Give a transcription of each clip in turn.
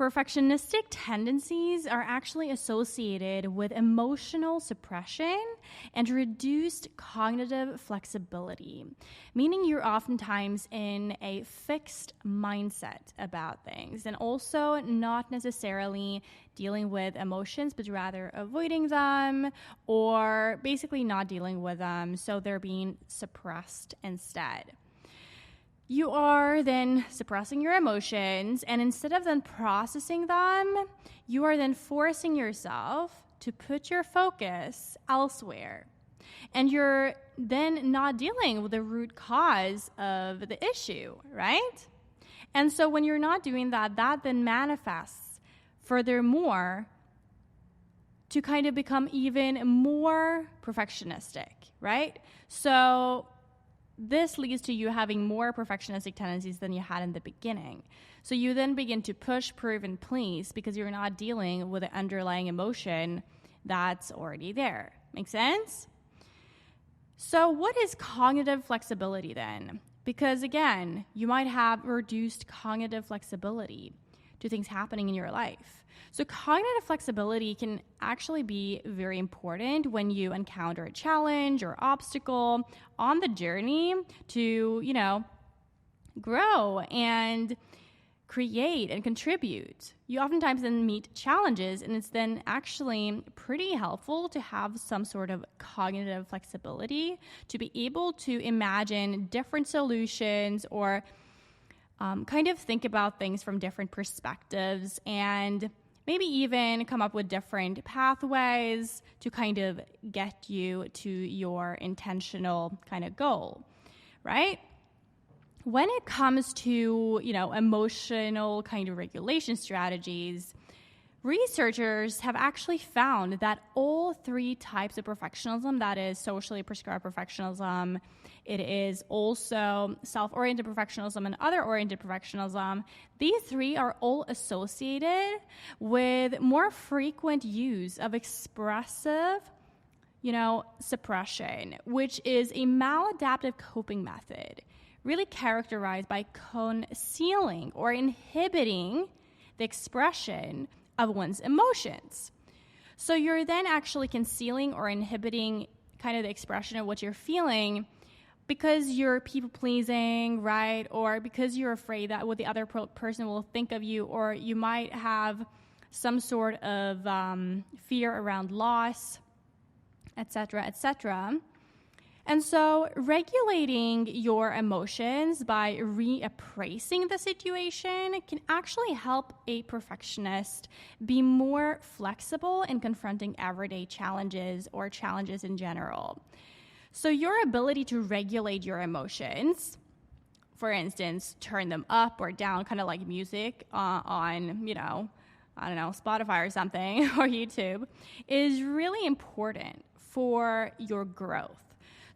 Perfectionistic tendencies are actually associated with emotional suppression and reduced cognitive flexibility, meaning you're oftentimes in a fixed mindset about things and also not necessarily dealing with emotions, but rather avoiding them or basically not dealing with them, so they're being suppressed instead. You are then suppressing your emotions, and instead of then processing them, you are then forcing yourself to put your focus elsewhere. And you're then not dealing with the root cause of the issue, right? And so when you're not doing that, that then manifests furthermore to kind of become even more perfectionistic, right? So this leads to you having more perfectionistic tendencies than you had in the beginning. So you then begin to push, prove, and please because you're not dealing with the underlying emotion that's already there. Make sense? So what is cognitive flexibility then? Because again, you might have reduced cognitive flexibility to things happening in your life. So cognitive flexibility can actually be very important when you encounter a challenge or obstacle on the journey to, grow and create and contribute. You oftentimes then meet challenges, and it's then actually pretty helpful to have some sort of cognitive flexibility to be able to imagine different solutions or kind of think about things from different perspectives and maybe even come up with different pathways to kind of get you to your intentional kind of goal, right? When it comes to, emotional kind of regulation strategies, researchers have actually found that all three types of perfectionism, that is socially prescribed perfectionism, it is also self-oriented perfectionism and other-oriented perfectionism, these three are all associated with more frequent use of expressive, suppression, which is a maladaptive coping method, really characterized by concealing or inhibiting the expression of one's emotions. So you're then actually concealing or inhibiting kind of the expression of what you're feeling because you're people-pleasing, right? Or because you're afraid that what the other person will think of you, or you might have some sort of fear around loss, etc., etc. And so regulating your emotions by reappraising the situation can actually help a perfectionist be more flexible in confronting everyday challenges or challenges in general. So your ability to regulate your emotions, for instance, turn them up or down, kind of like music on, Spotify or something, or YouTube, is really important for your growth.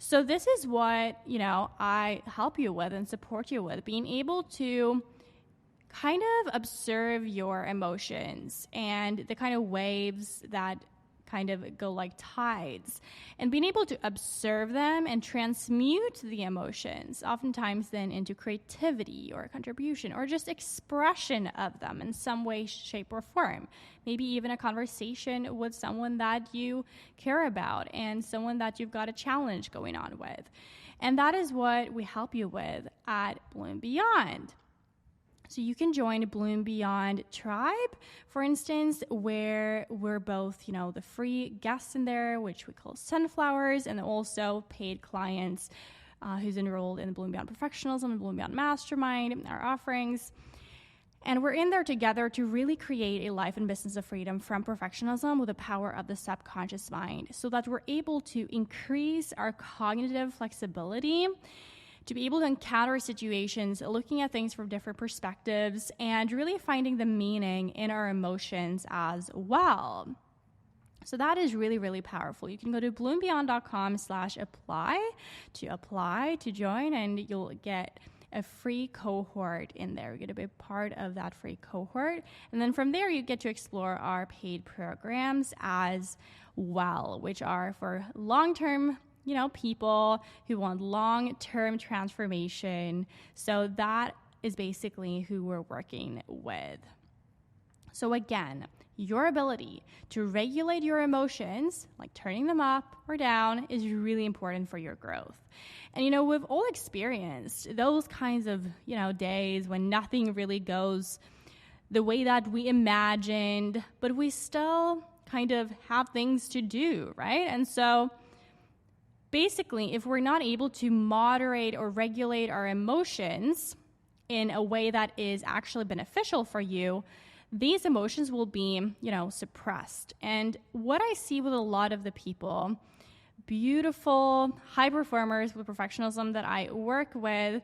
So this is what, I help you with and support you with, being able to kind of observe your emotions and the kind of waves that kind of go like tides, and being able to observe them and transmute the emotions, oftentimes then into creativity or contribution or just expression of them in some way, shape, or form. Maybe even a conversation with someone that you care about and someone that you've got a challenge going on with. And that is what we help you with at Bloom Beyond. So you can join Bloom Beyond Tribe, for instance, where we're both, the free guests in there, which we call Sunflowers, and also paid clients who's enrolled in Bloom Beyond Perfectionism and Bloom Beyond Mastermind, our offerings. And we're in there together to really create a life and business of freedom from perfectionism with the power of the subconscious mind, so that we're able to increase our cognitive flexibility to be able to encounter situations, looking at things from different perspectives, and really finding the meaning in our emotions as well. So that is really, really powerful. You can go to bloombeyond.com/apply to join, and you'll get a free cohort in there. You're going to be a part of that free cohort. And then from there, you get to explore our paid programs as well, which are for long-term people who want long-term transformation. So that is basically who we're working with. So again, your ability to regulate your emotions, like turning them up or down, is really important for your growth. And, we've all experienced those kinds of, days when nothing really goes the way that we imagined, but we still kind of have things to do, right? And so basically, if we're not able to moderate or regulate our emotions in a way that is actually beneficial for you, these emotions will be, suppressed. And what I see with a lot of the people, beautiful high performers with perfectionism that I work with,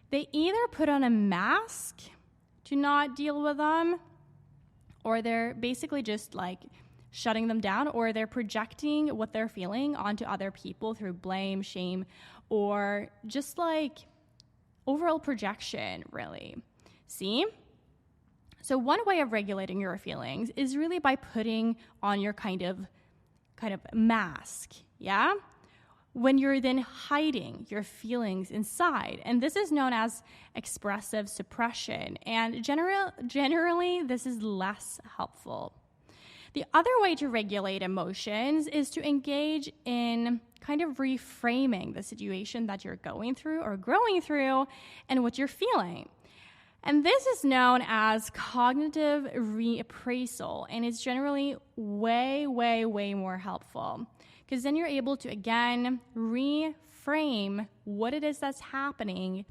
they either put on a mask to not deal with them, or they're basically just like shutting them down, or they're projecting what they're feeling onto other people through blame, shame, or just like overall projection, really. See? So one way of regulating your feelings is really by putting on your kind of mask, yeah? When you're then hiding your feelings inside. And this is known as expressive suppression. And generally, this is less helpful. The other way to regulate emotions is to engage in kind of reframing the situation that you're going through or growing through and what you're feeling. And this is known as cognitive reappraisal, and it's generally way, way, way more helpful, because then you're able to, again, reframe what it is that's happening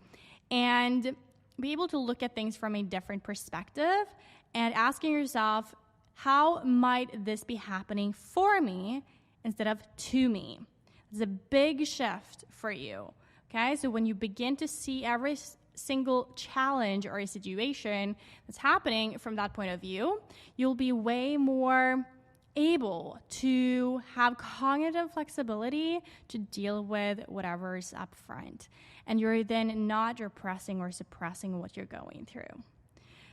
and be able to look at things from a different perspective and asking yourself, how might this be happening for me instead of to me? It's a big shift for you, okay? So when you begin to see every single challenge or a situation that's happening from that point of view, you'll be way more able to have cognitive flexibility to deal with whatever's up front. And you're then not repressing or suppressing what you're going through.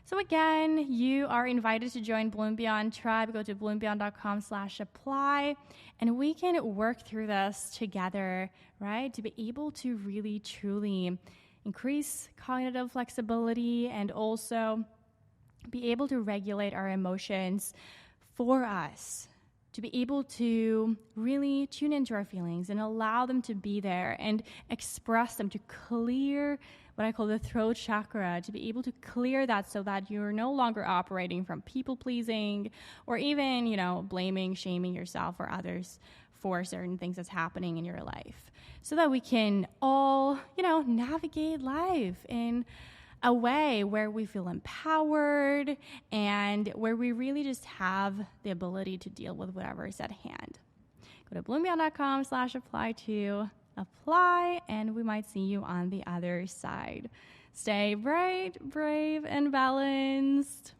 So again, you are invited to join Bloom Beyond Tribe. Go to bloombeyond.com/apply, and we can work through this together, right? To be able to really, truly increase cognitive flexibility and also be able to regulate our emotions for us, to be able to really tune into our feelings and allow them to be there and express them, to clear what I call the throat chakra, to be able to clear that so that you're no longer operating from people-pleasing or even, blaming, shaming yourself or others for certain things that's happening in your life, so that we can all, navigate life in a way where we feel empowered and where we really just have the ability to deal with whatever is at hand. Go to bloombeyond.com/apply to apply, and we might see you on the other side. Stay bright, brave, and balanced.